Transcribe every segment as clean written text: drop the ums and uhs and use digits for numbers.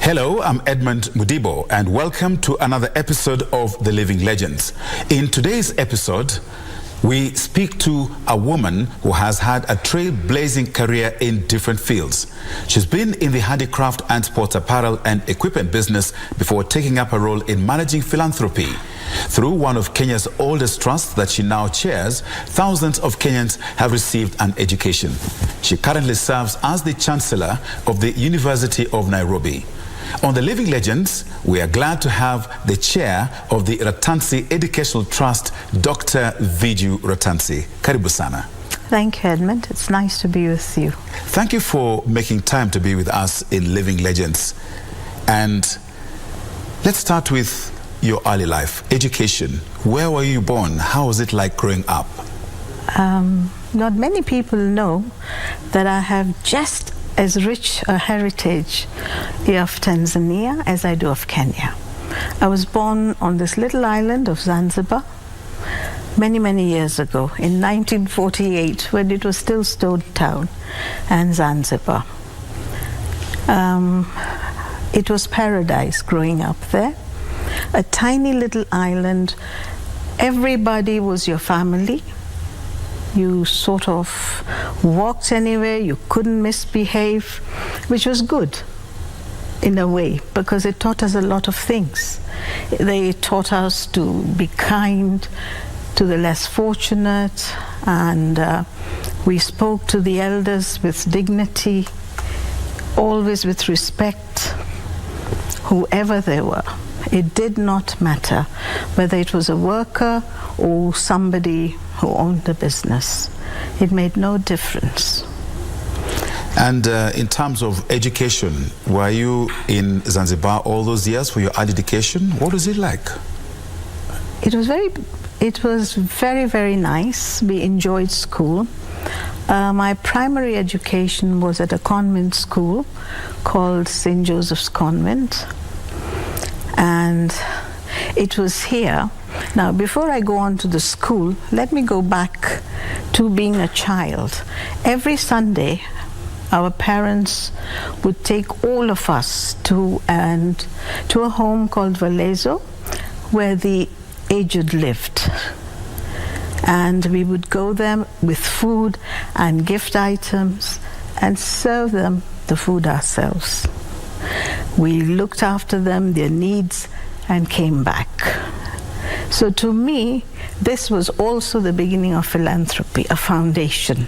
Hello, I'm Edmund Mudibo, and welcome to another episode of The Living Legends. In today's episode, we speak to a woman who has had a trailblazing career in different fields. She's been in the handicraft and sports apparel and equipment business before taking up a role in managing philanthropy. Through one of Kenya's oldest trusts that she now chairs, thousands of Kenyans have received an education. She currently serves as the chancellor of the University of Nairobi. On The Living Legends, we are glad to have the chair of the Ratanzi Educational Trust, Dr. Vijoo Rattansi. Karibu sana. Thank you, Edmund. It's nice to be with you. Thank you for making time to be with us in Living Legends. And let's start with your early life, education. Where were you born? How was it like growing up? Not many people know that I have just as rich a heritage of Tanzania as I do of Kenya. I was born on this little island of Zanzibar many, many years ago, in 1948, when it was still Stone Town and Zanzibar. It was paradise growing up there. A tiny little island. Everybody was your family. You sort of walked anywhere, you couldn't misbehave, which was good in a way, because it taught us a lot of things. They taught us to be kind to the less fortunate, and we spoke to the elders with dignity, always with respect, whoever they were. It did not matter whether it was a worker or somebody who owned the business. It made no difference. And in terms of education, were you in Zanzibar all those years for your early education? What was it like? It was very, very nice. We enjoyed school. My primary education was at a convent school called St. Joseph's Convent. And it was here. Now, before I go on to the school, let me go back to being a child. Every Sunday, our parents would take all of us to a home called Valezo, where the aged lived. And we would go there with food and gift items and serve them the food ourselves. We looked after them, their needs, and came back. So to me, this was also the beginning of philanthropy, a foundation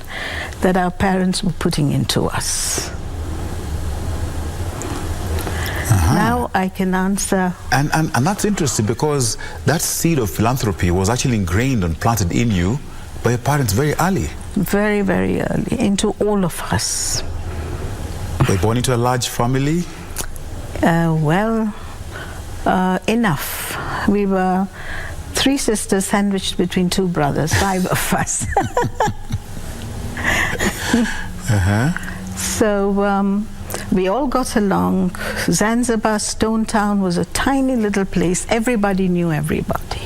that our parents were putting into us. Now I can answer. And that's interesting, because that seed of philanthropy was actually ingrained and planted in you by your parents very early. Very, very early, into all of us. Were you born into a large family? Enough. We were 3 sisters sandwiched between 2 brothers, 5 of us. So we all got along. Zanzibar, Stone Town, was a tiny little place. Everybody knew everybody.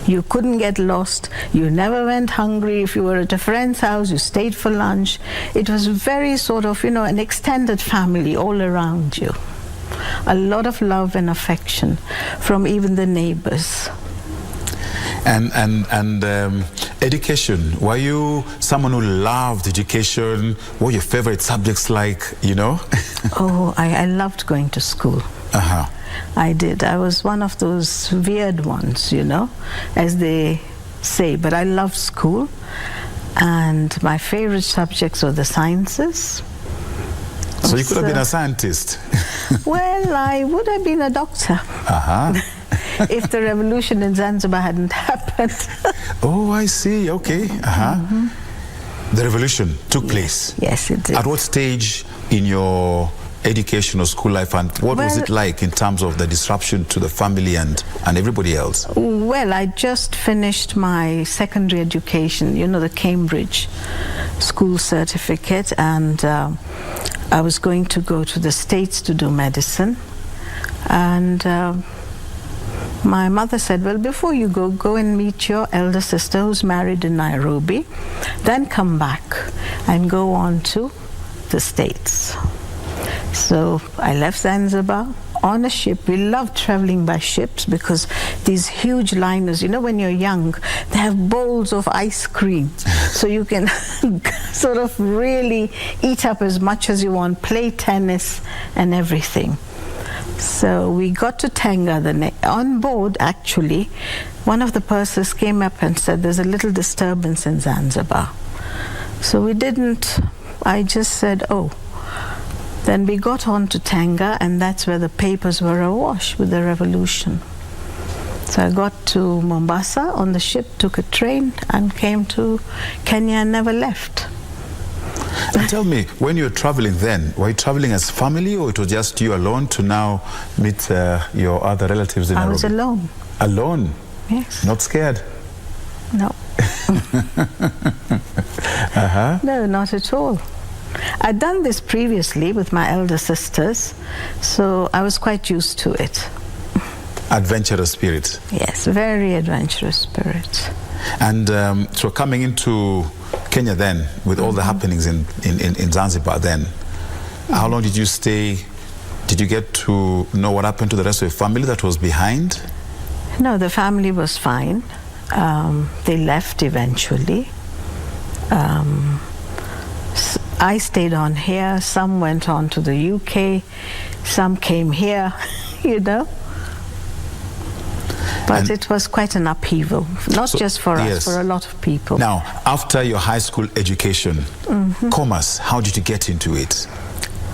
You couldn't get lost. You never went hungry. If you were at a friend's house, you stayed for lunch. It was very sort of, an extended family all around you. A lot of love and affection from even the neighbors. And education, were you someone who loved education? What were your favorite subjects like, Oh, I loved going to school. I did. I was one of those weird ones, as they say, but I loved school. And my favorite subjects were the sciences. So you could have been a scientist. Well, I would have been a doctor. If the revolution in Zanzibar hadn't happened. Oh, I see. Okay. The revolution took place. Yes, it did. At what stage in your education or school life, and what was it like in terms of the disruption to the family and everybody else? Well, I just finished my secondary education, the Cambridge school certificate, and I was going to go to the States to do medicine. And my mother said, well, before you go and meet your elder sister who's married in Nairobi, then come back and go on to the States. So I left Zanzibar on a ship. We loved traveling by ships because these huge liners, you know, when you're young, they have bowls of ice cream. So you can sort of really eat up as much as you want, play tennis and everything. So we got to Tanga on board. Actually, one of the pursers came up and said there's a little disturbance in Zanzibar. So we didn't, I just said, oh. Then we got on to Tanga, and that's where the papers were awash with the revolution. So I got to Mombasa on the ship, took a train and came to Kenya and never left. And tell me, when you were traveling then, were you traveling as family, or it was just you alone to now meet your other relatives in Nairobi? I was alone. Alone? Yes. Not scared? No. No, not at all. I'd done this previously with my elder sisters, so I was quite used to it. Adventurous spirit. Yes, very adventurous spirit. And so coming into Kenya then, with all the happenings in Zanzibar then, how long did you stay? Did you get to know what happened to the rest of your family that was behind? No, the family was fine. They left eventually. I stayed on here. Some went on to the UK. Some came here, you know. But and it was quite an upheaval, not just for us, for a lot of people. Now, after your high school education, commerce, how did you get into it?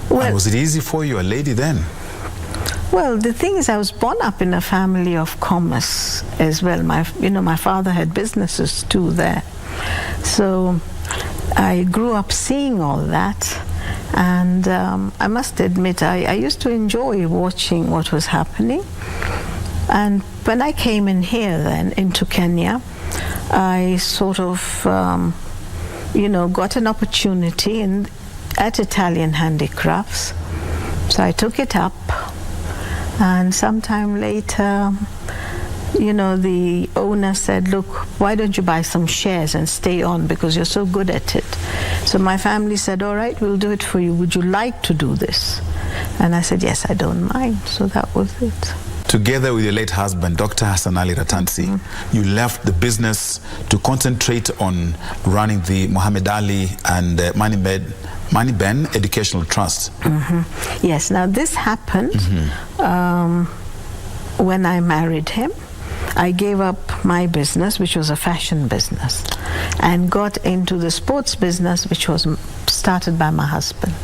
Well, and was it easy for you, a lady then? Well, the thing is, I was born up in a family of commerce as well. My father had businesses too there. So I grew up seeing all that, and I must admit I used to enjoy watching what was happening. And when I came in here then, into Kenya, I sort of, got an opportunity at Italian Handicrafts. So I took it up, and sometime later, the owner said, look, why don't you buy some shares and stay on because you're so good at it. So my family said, all right, we'll do it for you. Would you like to do this? And I said, yes, I don't mind. So that was it. Together with your late husband, Dr. Hassan Ali Ratansi, you left the business to concentrate on running the Muhammad Ali and Mani Ben Educational Trust. Yes, now this happened when I married him. I gave up my business, which was a fashion business, and got into the sports business, which was started by my husband.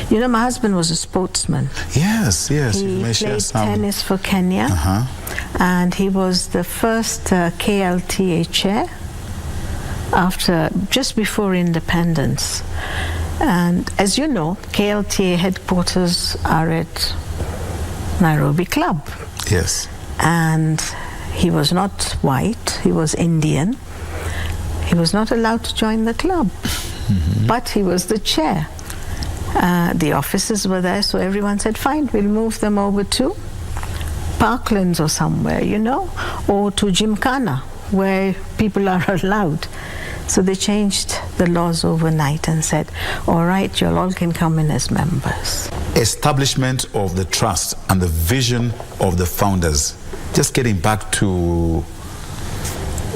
My husband was a sportsman. Yes. He played tennis for Kenya, and he was the first KLTA chair just before independence. And as you know, KLTA headquarters are at Nairobi Club. Yes. And he was not white, he was Indian. He was not allowed to join the club, but he was the chair. The officers were there, so everyone said, fine, we'll move them over to Parklands or somewhere, or to Gymkhana, where people are allowed. So they changed the laws overnight and said, all right, you all can come in as members. Establishment of the trust and the vision of the founders. Just getting back to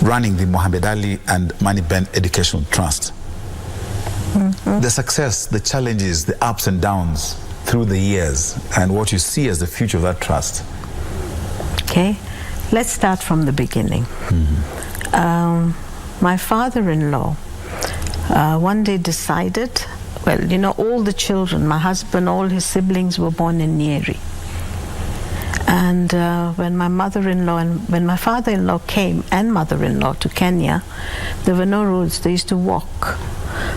running the Muhammad Ali and Mani Ben Educational Trust. The success, the challenges, the ups and downs through the years, and what you see as the future of that trust. Okay, let's start from the beginning. My father-in-law one day decided, all the children, my husband, all his siblings were born in Nyeri. And when my father-in-law came and mother-in-law to Kenya, there were no roads. They used to walk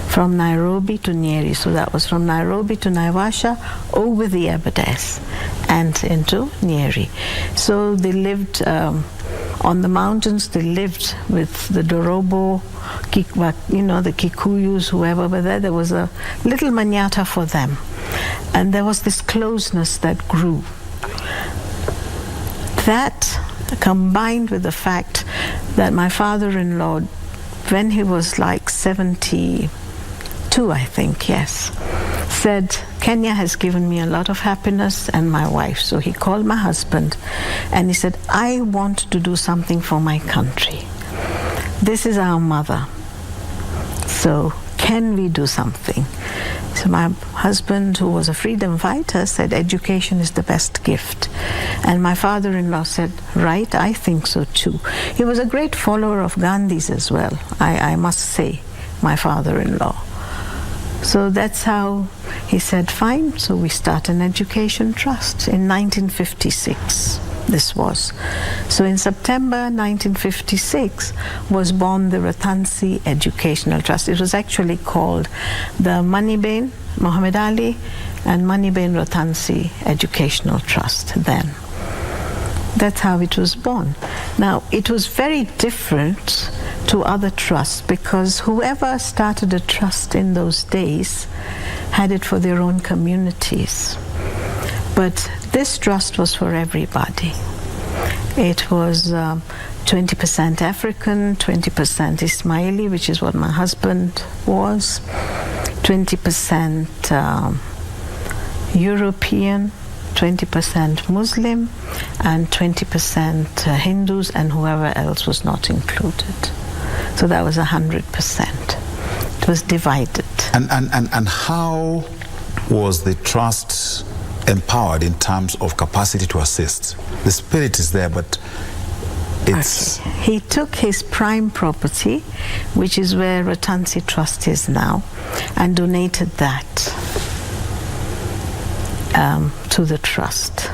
from Nairobi to Nyeri. So that was from Nairobi to Naivasha, over the Aberdares and into Nyeri. So they lived on the mountains. They lived with the Dorobo, the Kikuyus, whoever were there. There was a little manyata for them. And there was this closeness that grew. That, combined with the fact that my father-in-law, when he was like 72, I think, yes, said Kenya has given me a lot of happiness and my wife. So he called my husband and he said, I want to do something for my country. This is our mother. So can we do something? So my husband, who was a freedom fighter, said education is the best gift. And my father-in-law said, right, I think so too. He was a great follower of Gandhi's as well, I must say, my father-in-law. So that's how he said, fine, so we start an education trust in 1956. This was. So in September 1956 was born the Ratansi Educational Trust. It was actually called the Maniben Muhammad Ali and Maniben Ratansi Educational Trust then. That's how it was born. Now, it was very different to other trusts because whoever started a trust in those days had it for their own communities. But this trust was for everybody. It was 20% African, 20% Ismaili, which is what my husband was, 20% European, 20% Muslim, and 20% Hindus, and whoever else was not included. So that was 100%. It was divided. And how was the trust empowered in terms of capacity to assist? The spirit is there, but it's... Okay. He took his prime property, which is where Rattansi Trust is now, and donated that to the trust.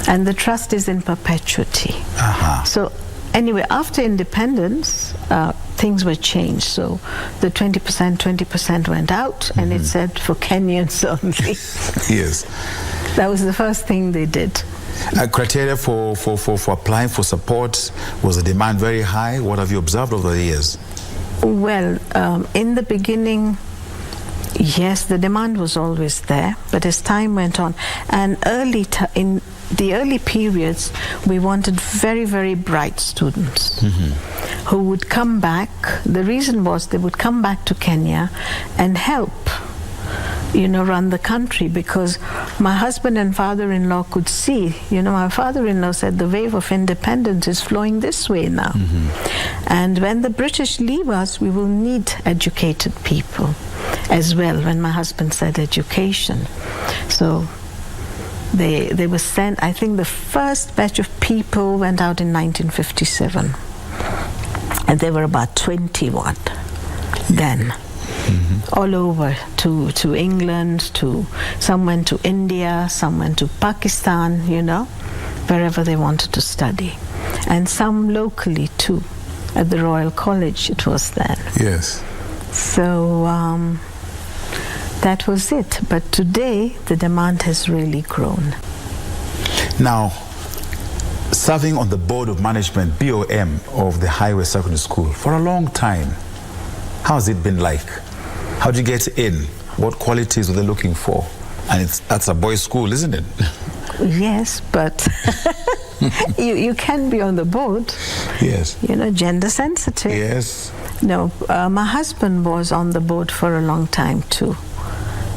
And the trust is in perpetuity. So anyway, after independence, things were changed. So the 20% went out, and it said for Kenyans only. Yes. That was the first thing they did. Criteria for applying for support, was the demand very high? What have you observed over the years? Well, in the beginning, yes, the demand was always there, but as time went on, and in the early periods, we wanted very, very bright students who would come back. The reason was they would come back to Kenya and help, run the country, because my husband and father-in-law could see, my father-in-law said the wave of independence is flowing this way now. And when the British leave us, we will need educated people as well, when my husband said education. So they were sent, I think the first batch of people went out in 1957. And there were about 21 then. All over to England, some went to India, some went to Pakistan, wherever they wanted to study. And some locally too, at the Royal College it was then. Yes. So that was it. But today the demand has really grown. Now, serving on the board of management, BOM, of the Highway Secondary School for a long time, how has it been like? How did you get in? What qualities were they looking for? And that's a boys' school, isn't it? Yes, but you can be on the board. Yes. Gender sensitive. Yes. No, my husband was on the board for a long time too,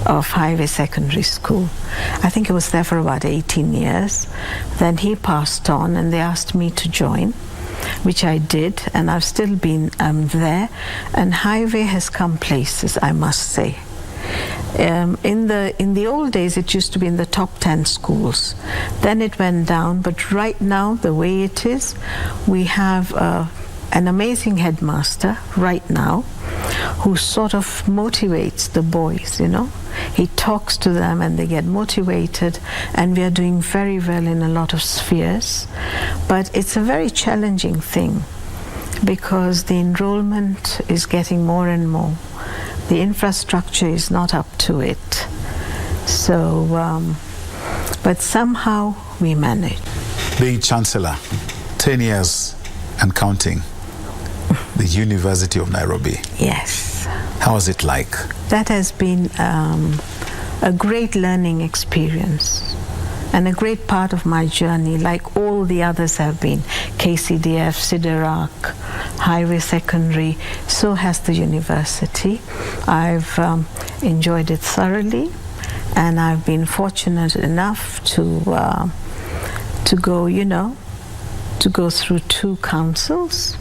of Highway Secondary School. I think he was there for about 18 years. Then he passed on and they asked me to join, which I did, and I've still been there. And Highway has come places, I must say. In the old days, it used to be in the top 10 schools. Then it went down, but right now, the way it is, we have an amazing headmaster right now who sort of motivates the boys, He talks to them and they get motivated, and we are doing very well in a lot of spheres. But it's a very challenging thing because the enrollment is getting more and more. The infrastructure is not up to it. So, but somehow we manage. Being Chancellor, 10 years and counting, the University of Nairobi. Yes. How was it like? That has been a great learning experience and a great part of my journey, like all the others have been. KCDF, Siderak, Highway Secondary, so has the university. I've enjoyed it thoroughly, And I've been fortunate enough to go, to go through 2 councils.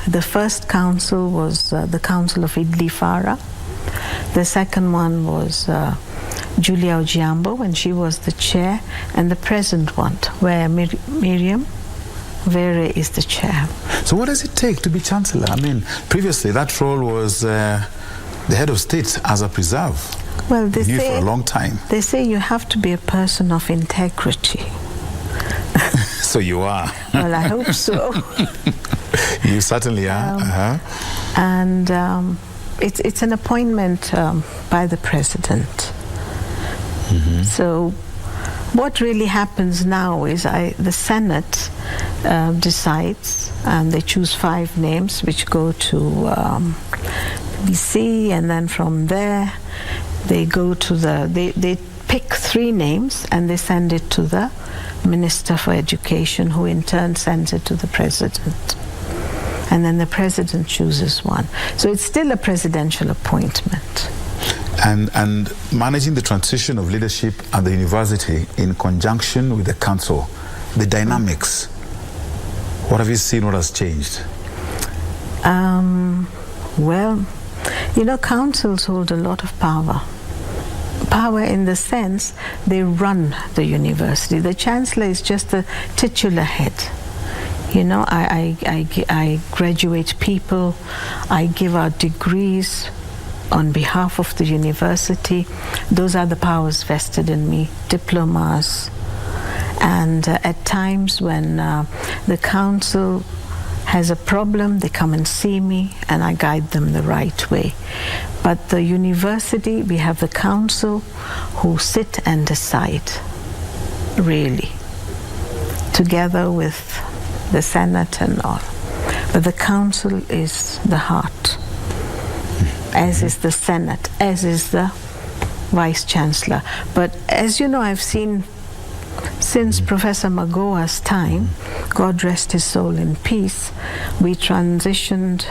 The first council was the Council of Idli Fara. The second one was Julia Ojiambo, when she was the chair, and the present one, where Miriam Vere is the chair. So what does it take to be chancellor? I mean, previously that role was the head of state as a preserve. Well, they say for a long time. They say you have to be a person of integrity. So you are. Well, I hope so. You certainly are. And it's an appointment by the president. So what really happens now is the Senate decides, and they choose 5 names which go to BC, and then from there they go to they pick 3 names and they send it to the Minister for Education, who in turn sends it to the president. And then the president chooses one. So it's still a presidential appointment. And managing the transition of leadership at the university in conjunction with the council, the dynamics, what have you seen, what has changed? Well, councils hold a lot of power. Power in the sense they run the university. The chancellor is just the titular head. I graduate people, I give out degrees on behalf of the university. Those are the powers vested in me, diplomas. And at times when the council has a problem, they come and see me and I guide them the right way. But the university, we have the council who sit and decide, really, together with the Senate and all. But the council is the heart, as is the Senate, as is the Vice Chancellor. But as you know, I've seen since Professor Magoa's time, God rest his soul in peace, we transitioned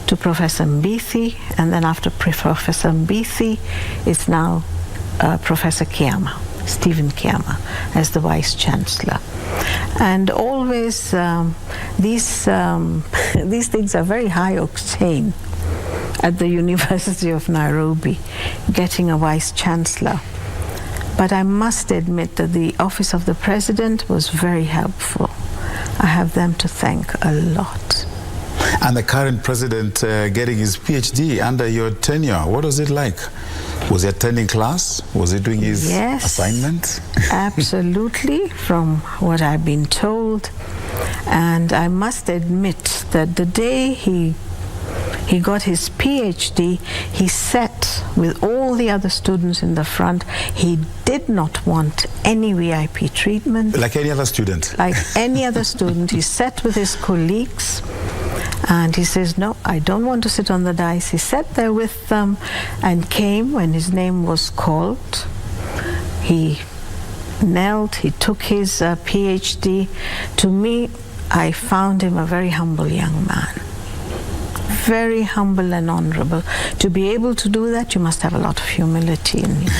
to Professor Mbithi, and then after Professor Mbithi, it's now Professor Kiama, Stephen Kiama, as the Vice Chancellor. And always these things are very high octane at the University of Nairobi, getting a Vice Chancellor. But I must admit that the Office of the President was very helpful. I have them to thank a lot. And the current president getting his PhD under your tenure, what was it like? Was he attending class? Was he doing his assignment? Absolutely, from what I've been told. And I must admit that the day he got his PhD, he sat with all the other students in the front. He did not want any VIP treatment. Like any other student? Like any other student. He sat with his colleagues and he says, no, I don't want to sit on the dais. He sat there with them and came when his name was called. He knelt, he took his PhD. To me, I found him a very humble young man. Very humble and honorable. To be able to do that, you must have a lot of humility in you.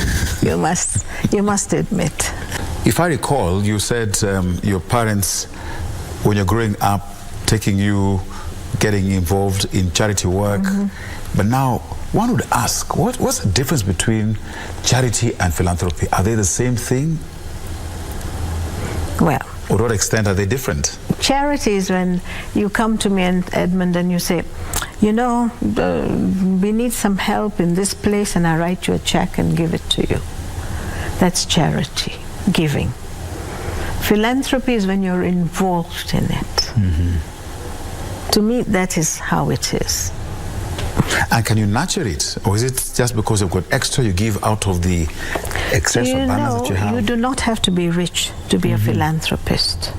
You must admit. If I recall, you said your parents, when you're growing up, taking you, getting involved in charity work. But now, one would ask, what's the difference between charity and philanthropy? Are they the same thing? Well, or to what extent are they different? Charity is when you come to me, and Edmund, and you say, we need some help in this place, and I write you a check and give it to you. That's charity, giving. Philanthropy is when you're involved in it. To me, that is how it is. And can you nurture it? Or is it just because you've got extra you give out of the excess of balance that you have? You do not have to be rich to be a philanthropist.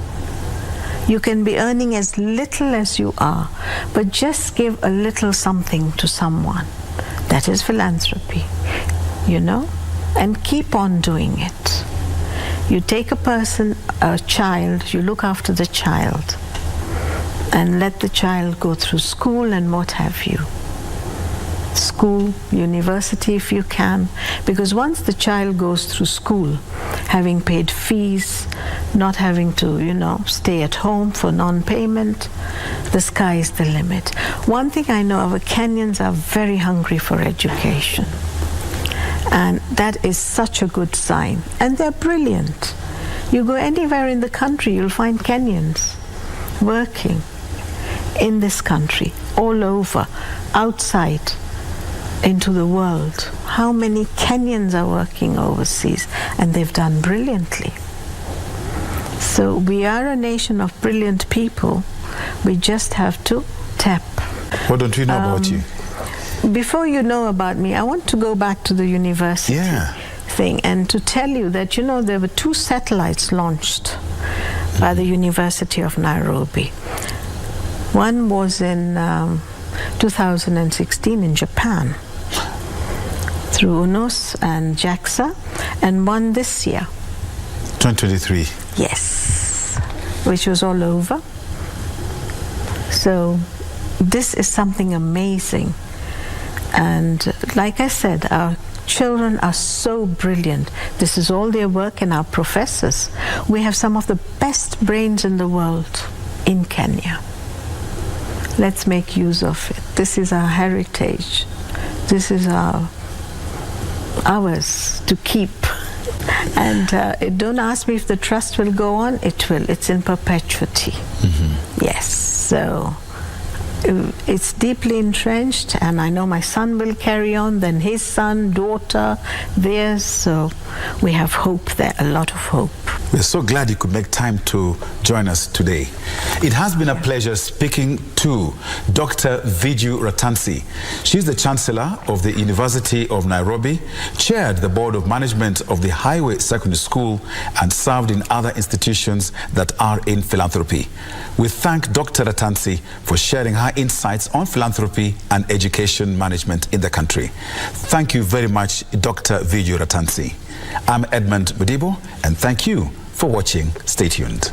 You can be earning as little as you are, but just give a little something to someone. That is philanthropy, and keep on doing it. You take a person, a child, you look after the child, and let the child go through school and what have you. school, university if you can, because once the child goes through school, having paid fees, not having to, stay at home for non-payment, the sky is the limit. One thing I know, our Kenyans are very hungry for education. And that is such a good sign. And they're brilliant. You go anywhere in the country, you'll find Kenyans working in this country, all over, outside, into the world. How many Kenyans are working overseas? And they've done brilliantly. So we are a nation of brilliant people. We just have to tap. What don't we know about you? Before you know about me, I want to go back to the university thing and to tell you that, there were 2 satellites launched by the University of Nairobi. One was in 2016 in Japan through UNOS and JAXA, and one this year. 2023. Yes, which was all over. So this is something amazing. And like I said, our children are so brilliant. This is all their work, and our professors. We have some of the best brains in the world in Kenya. Let's make use of it. This is our heritage. This is ours to keep. And don't ask me if the trust will go on. It will. It's in perpetuity. Yes. So it's deeply entrenched, and I know my son will carry on, then his son, daughter, theirs. So we have hope there, a lot of hope. We're so glad you could make time to join us today. It has been a pleasure speaking to Dr. Vijoo Rattansi. She's the Chancellor of the University of Nairobi, chaired the Board of Management of the Highway Secondary School, and served in other institutions that are in philanthropy. We thank Dr. Rattansi for sharing her insights on philanthropy and education management in the country. Thank you very much, Dr. Vijoo Rattansi. I'm Edmund Mudibo, and thank you for watching. Stay tuned.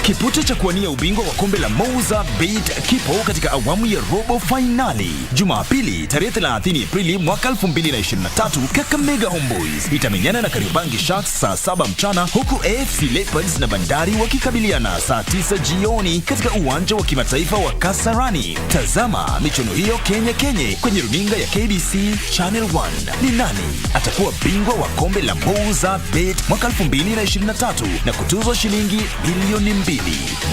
Kipute cha kuwania ubingwa wa kombe la Mouza Bet kipo katika awamu ya robo finali. Jumapili tarehe 30 Aprili mwaka 2023, Kakamega Homeboys itamenyana na Kariobangi Sharks saa 7 mchana, huku AFC Leopards na Bandari wakikabiliana saa 9 jioni katika uwanja wa kimataifa wa Kasarani. Tazama michuano hiyo Kenya kwenye runinga ya KBC Channel 1. Ni nani atakuwa bingwa wa kombe la Mouza Bet mwaka 2023 na kutuzwa shilingi milioni 2?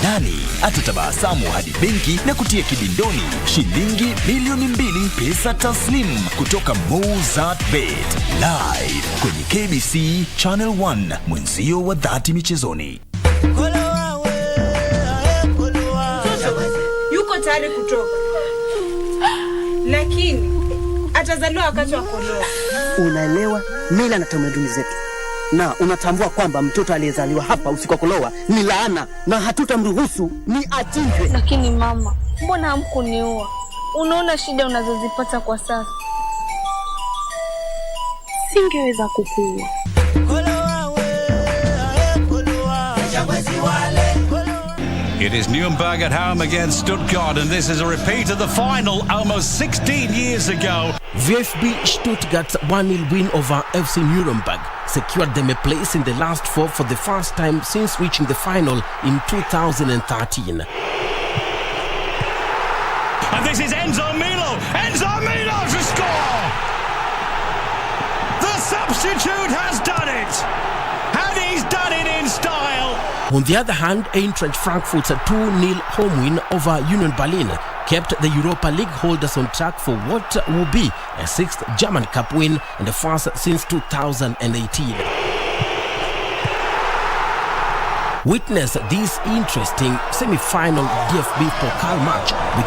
Nani atatabasamu hadi benki na kutia kibindoni shilingi milioni 2 pesa taslim kutoka Mouza Bet, live kwenye KBC Channel 1, mwenzio wa dhati michezoni. Yuko tayari kutoka, lakini atazaliwa wakati wa kuolewa. Unaelewa mila na tamaduni zetu, na unatambua kwamba mtoto aliyezaliwa hapa usikokuloa ni laana na hatutamruhusu ni achinjwe. Lakini mama, mbona hamkuniua? Unaona shida unazozipata kwa sasa. Singeweza kukuua. It is Nuremberg at home against Stuttgart, and this is a repeat of the final almost 16 years ago. VfB Stuttgart's 1-0 win over FC Nuremberg secured them a place in the last four for the first time since reaching the final in 2013. This is Enzo Milo. Enzo Milo to score. The substitute has done it. And he's done it in style. On the other hand, Eintracht Frankfurt's 2-0 home win over Union Berlin kept the Europa League holders on track for what will be a 6th German Cup win and the first since 2018. Witness this interesting semi-final DFB Pokal match between